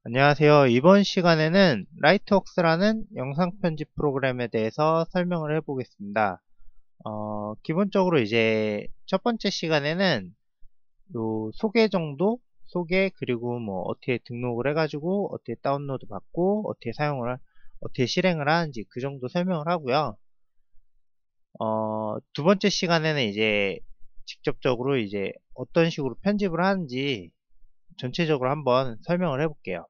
안녕하세요. 이번 시간에는 라이트웍스라는 영상 편집 프로그램에 대해서 설명을 해보겠습니다. 기본적으로 이제 첫 번째 시간에는 요 소개 정도, 소개 그리고 뭐 어떻게 등록을 해가지고 어떻게 다운로드 받고 어떻게 실행을 하는지 그 정도 설명을 하고요. 두 번째 시간에는 이제 직접적으로 이제 어떤 식으로 편집을 하는지 전체적으로 한번 설명을 해볼게요.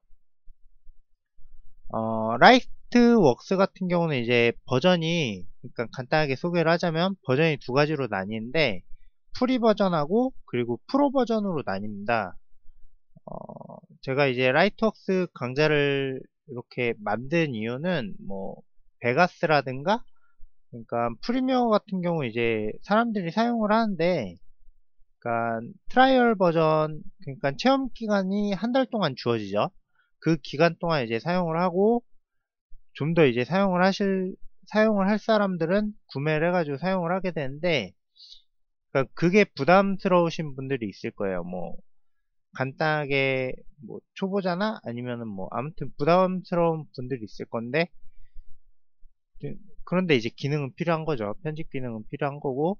라이트웍스 같은 경우는 이제 버전이, 그러니까 간단하게 소개를 하자면 버전이 두 가지로 나뉘는데 프리 버전하고 그리고 프로 버전으로 나뉩니다. 제가 이제 라이트웍스 강좌를 이렇게 만든 이유는 뭐 베가스라든가, 그러니까 프리미어 같은 경우 이제 사람들이 사용을 하는데, 그러니까 트라이얼 버전, 그러니까 체험 기간이 한 달 동안 주어지죠. 그 기간 동안 이제 사용을 하고 좀 더 이제 사용을 할 사람들은 구매를 해가지고 사용을 하게 되는데, 그러니까 그게 부담스러우신 분들이 있을 거예요. 뭐, 간단하게, 뭐, 초보자나 아니면은 뭐, 아무튼 부담스러운 분들이 있을 건데, 그런데 이제 기능은 필요한 거죠. 편집 기능은 필요한 거고,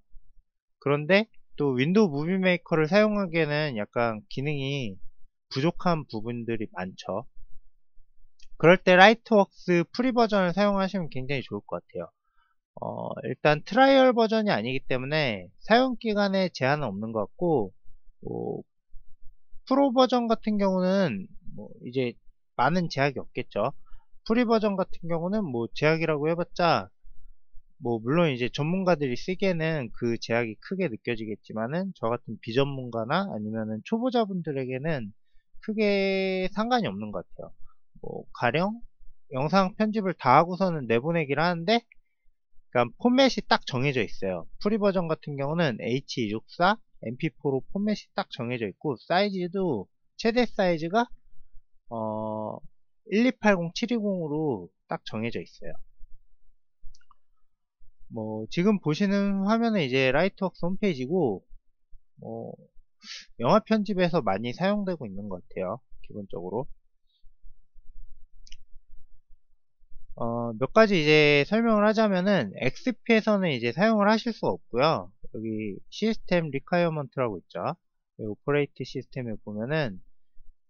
그런데 또 윈도우 무비 메이커를 사용하기에는 약간 기능이 부족한 부분들이 많죠. 그럴 때 라이트웍스 프리 버전을 사용하시면 굉장히 좋을 것 같아요. 일단 트라이얼 버전이 아니기 때문에 사용기간에 제한은 없는 것 같고, 뭐, 프로 버전 같은 경우는 뭐 이제 많은 제약이 없겠죠. 프리 버전 같은 경우는 뭐 제약이라고 해봤자, 뭐 물론 이제 전문가들이 쓰기에는 그 제약이 크게 느껴지겠지만은 저 같은 비전문가나 아니면은 초보자분들에게는 크게 상관이 없는 것 같아요. 뭐 가령 영상 편집을 다 하고서는 내보내기를 하는데, 그러니까 포맷이 딱 정해져 있어요. 프리 버전 같은 경우는 H264, MP4로 포맷이 딱 정해져 있고, 사이즈도 최대 사이즈가 1280, 720으로 딱 정해져 있어요. 뭐 지금 보시는 화면은 이제 라이트웍스 홈페이지고, 뭐 영화 편집에서 많이 사용되고 있는 것 같아요. 기본적으로 몇 가지 이제 설명을 하자면은 XP에서는 이제 사용을 하실 수 없고요. 여기 시스템 리콰이어먼트라고 있죠. 오퍼레이트 시스템에 보면은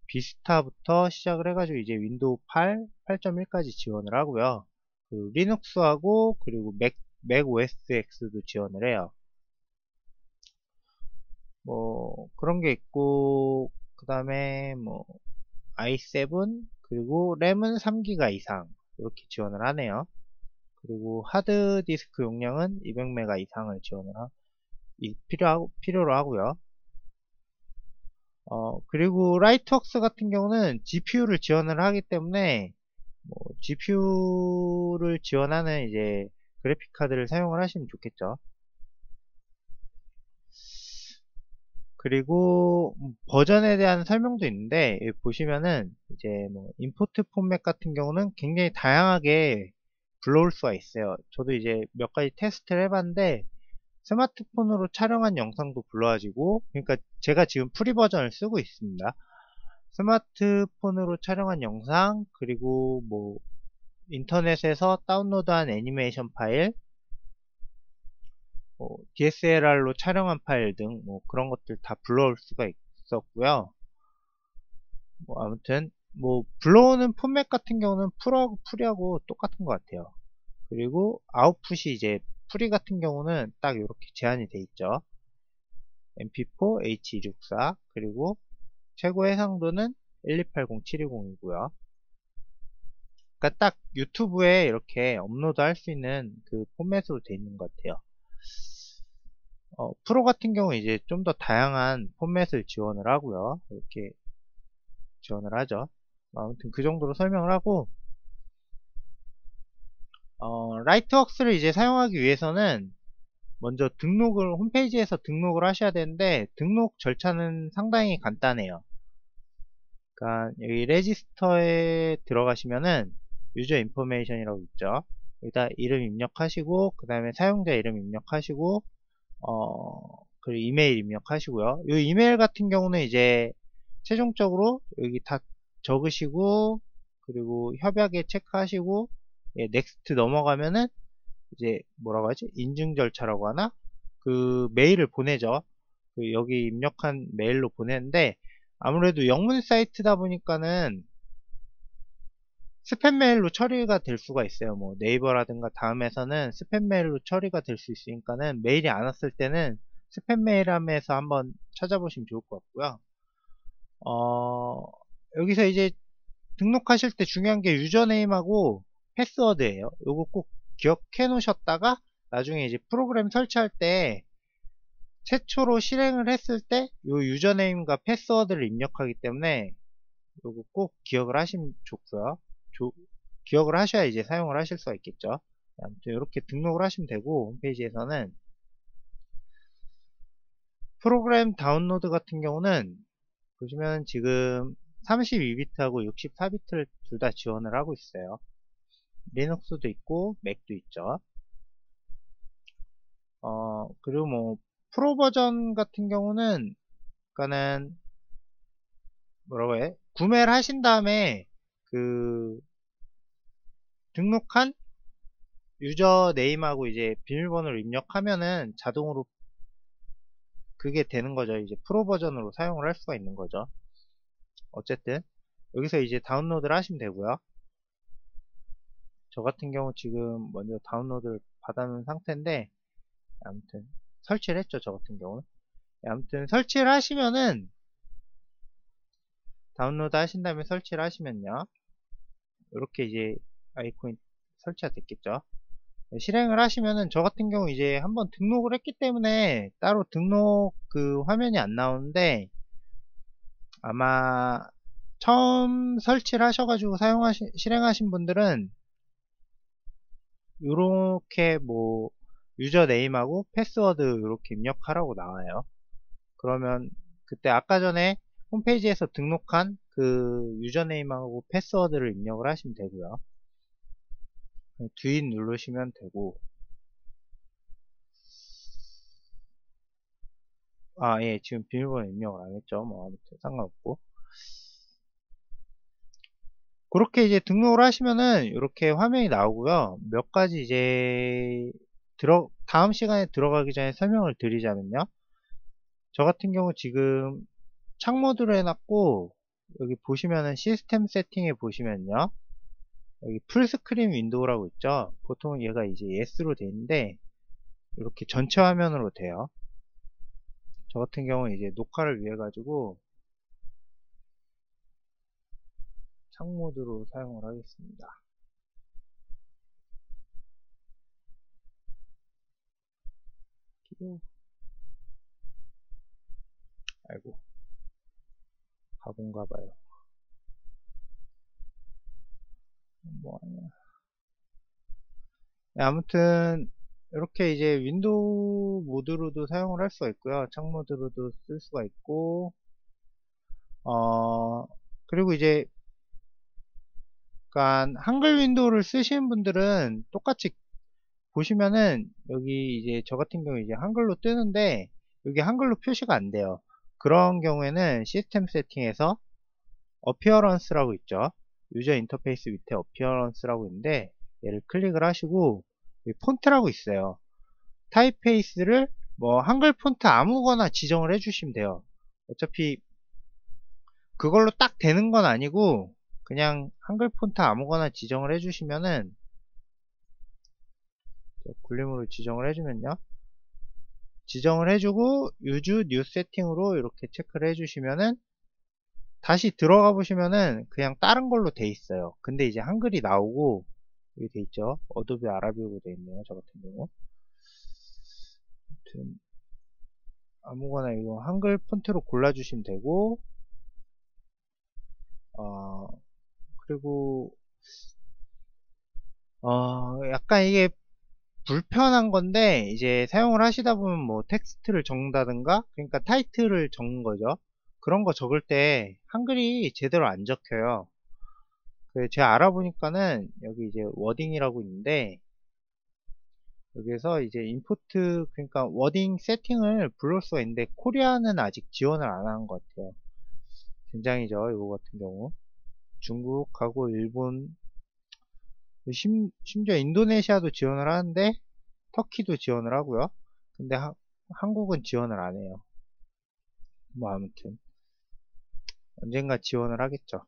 비스타부터 시작을 해가지고 이제 윈도우 8, 8.1까지 지원을 하고요. 그리고 리눅스하고 그리고 맥 OS X도 지원을 해요. 뭐 그런 게 있고, 그 다음에 뭐 i7 그리고 램은 3기가 이상 이렇게 지원을 하네요. 그리고 하드디스크 용량은 200메가 이상을 필요로 하고요. 그리고 라이트웍스 같은 경우는 GPU를 지원을 하기 때문에 뭐 GPU를 지원하는 이제 그래픽 카드를 사용을 하시면 좋겠죠. 그리고 버전에 대한 설명도 있는데, 여기 보시면은 이제 뭐 임포트 포맷 같은 경우는 굉장히 다양하게 불러올 수가 있어요. 저도 이제 몇 가지 테스트를 해봤는데 스마트폰으로 촬영한 영상도 불러가지고, 그러니까 제가 지금 프리 버전을 쓰고 있습니다. 스마트폰으로 촬영한 영상, 그리고 뭐 인터넷에서 다운로드한 애니메이션 파일, 뭐 DSLR로 촬영한 파일 등 뭐 그런 것들 다 불러올 수가 있었고요. 뭐 아무튼 뭐 불러오는 포맷 같은 경우는 프로하고 프리하고 똑같은 것 같아요. 그리고 아웃풋이 이제 프리 같은 경우는 딱 이렇게 제한이 돼 있죠. MP4, H264, 그리고 최고 해상도는 1280, 720이고요. 그러니까 딱 유튜브에 이렇게 업로드 할 수 있는 그 포맷으로 돼 있는 것 같아요. 프로 같은 경우 이제 좀 더 다양한 포맷을 지원을 하고요. 이렇게 지원을 하죠. 아무튼 그 정도로 설명을 하고, 라이트웍스를 이제 사용하기 위해서는 먼저 홈페이지에서 등록을 하셔야 되는데, 등록 절차는 상당히 간단해요. 그러니까 여기 레지스터에 들어가시면은 유저 인포메이션이라고 있죠. 여기다 이름 입력하시고, 그 다음에 사용자 이름 입력하시고, 그리고 이메일 입력하시고요. 이 이메일 같은 경우는 이제 최종적으로 여기 다 적으시고, 그리고 협약에 체크하시고, 예, 넥스트 넘어가면은 이제 뭐라고 하지? 인증 절차라고 하나? 그 메일을 보내죠. 그 여기 입력한 메일로 보내는데, 아무래도 영문 사이트다 보니까는 스팸 메일로 처리가 될 수가 있어요. 뭐 네이버라든가 다음에서는 스팸 메일로 처리가 될 수 있으니까는 메일이 안 왔을 때는 스팸 메일함에서 한번 찾아보시면 좋을 것 같고요. 여기서 이제 등록하실 때 중요한 게 유저네임하고 패스워드예요. 요거 꼭 기억해 놓으셨다가 나중에 이제 프로그램 설치할 때 최초로 실행을 했을 때 요 유저네임과 패스워드를 입력하기 때문에 요거 꼭 기억을 하시면 좋고요. 기억을 하셔야 이제 사용을 하실 수가 있겠죠. 아무튼 이렇게 등록을 하시면 되고, 홈페이지에서는 프로그램 다운로드 같은 경우는 보시면 지금 32비트하고 64비트를 둘 다 지원을 하고 있어요. 리눅스도 있고 맥도 있죠. 그리고 뭐 프로 버전 같은 경우는 그러니까는 뭐라고 해? 구매를 하신 다음에 그 등록한 유저 네임하고 이제 비밀번호를 입력하면은 자동으로 그게 되는 거죠. 이제 프로 버전으로 사용을 할 수가 있는 거죠. 어쨌든 여기서 이제 다운로드를 하시면 되고요. 저 같은 경우 지금 먼저 다운로드를 받아놓은 상태인데, 아무튼 설치를 했죠. 저 같은 경우는. 아무튼 설치를 하시면은, 다운로드 하신 다음에 설치를 하시면요, 이렇게 이제 아이콘이 설치가 됐겠죠. 실행을 하시면은 저 같은 경우 이제 한번 등록을 했기 때문에 따로 등록 그 화면이 안 나오는데, 아마 처음 설치를 하셔가지고 실행하신 분들은 요렇게 뭐 유저 네임하고 패스워드 이렇게 입력하라고 나와요. 그러면 그때 아까 전에 홈페이지에서 등록한 그 유저네임하고 패스워드를 입력을 하시면 되고요. 뒤 누르시면 되고, 예, 지금 비밀번호 입력을 안 했죠. 뭐 아무튼 상관없고, 그렇게 이제 등록을 하시면은 이렇게 화면이 나오고요. 몇 가지 이제 다음 시간에 들어가기 전에 설명을 드리자면요. 저 같은 경우 지금 창 모드로 해놨고, 여기 보시면은 시스템 세팅에 보시면요, 여기 풀스크린 윈도우라고 있죠. 보통 얘가 이제 yes로 돼 있는데 이렇게 전체 화면으로 돼요. 저 같은 경우는 이제 녹화를 위해 가지고 창 모드로 사용을 하겠습니다. 아이고, 바본가 봐요. 뭐하냐. 네, 아무튼 이렇게 이제 윈도우 모드로도 사용을 할 수가 있고요. 창 모드로도 쓸 수가 있고, 그리고 이제 그러니까 한글 윈도우를 쓰시는 분들은 똑같이 보시면은 여기 이제 저 같은 경우 이제 한글로 뜨는데 여기 한글로 표시가 안 돼요. 그런 경우에는 시스템 세팅에서 어피어런스라고 있죠. 유저 인터페이스 밑에 어피어런스라고 있는데 얘를 클릭을 하시고 여기 폰트라고 있어요. 타입페이스를 뭐 한글 폰트 아무거나 지정을 해주시면 돼요. 어차피 그걸로 딱 되는 건 아니고 그냥 한글 폰트 아무거나 지정을 해주시면은 굴림으로 지정을 해주면요, 지정을 해주고 use new 세팅으로 이렇게 체크를 해주시면은 다시 들어가 보시면은 그냥 다른 걸로 돼 있어요. 근데 이제 한글이 나오고 여기 돼 있죠. 어도비 아라비오로 돼 있네요. 저 같은 경우. 아무튼 아무거나 이거 한글 폰트로 골라주시면 되고, 어, 그리고 약간 이게 불편한 건데 이제 사용을 하시다 보면 뭐 텍스트를 적는다든가, 그러니까 타이틀을 적는 거죠. 그런 거 적을 때 한글이 제대로 안 적혀요. 제가 알아보니까는 여기 이제 워딩이라고 있는데 여기에서 이제 임포트, 그러니까 워딩 세팅을 불러올 수가 있는데 코리아는 아직 지원을 안 한 것 같아요. 굉장히죠, 이거 같은 경우. 중국하고 일본, 심지어 인도네시아도 지원을 하는데 터키도 지원을 하고요. 근데 한국은 지원을 안 해요. 뭐 아무튼 언젠가 지원을 하겠죠.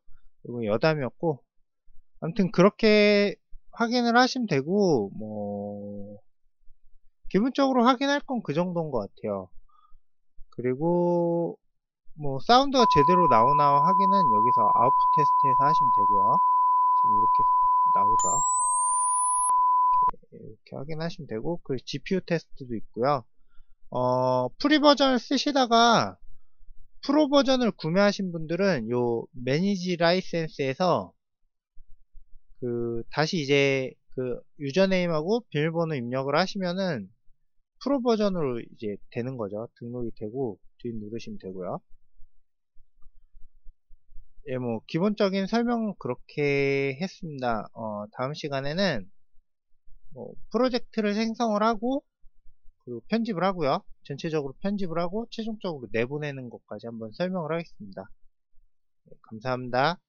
이거 여담이었고, 아무튼 그렇게 확인을 하시면 되고, 뭐 기본적으로 확인할 건 그 정도인 것 같아요. 그리고 뭐 사운드가 제대로 나오나 확인은 여기서 아웃풋 테스트에서 하시면 되고요. 지금 이렇게 나오죠. 이렇게 확인하시면 되고, 그 GPU 테스트도 있고요. 프리 버전을 쓰시다가 프로 버전을 구매하신 분들은 요 매니지 라이센스에서 다시 이제 유저네임하고 비밀번호 입력을 하시면은 프로 버전으로 이제 되는 거죠. 등록이 되고 뒤 누르시면 되고요. 예, 뭐 기본적인 설명은 그렇게 했습니다. 다음 시간에는 뭐 프로젝트를 생성을 하고 그리고 편집을 하고요. 전체적으로 편집을 하고 최종적으로 내보내는 것까지 한번 설명을 하겠습니다. 네, 감사합니다.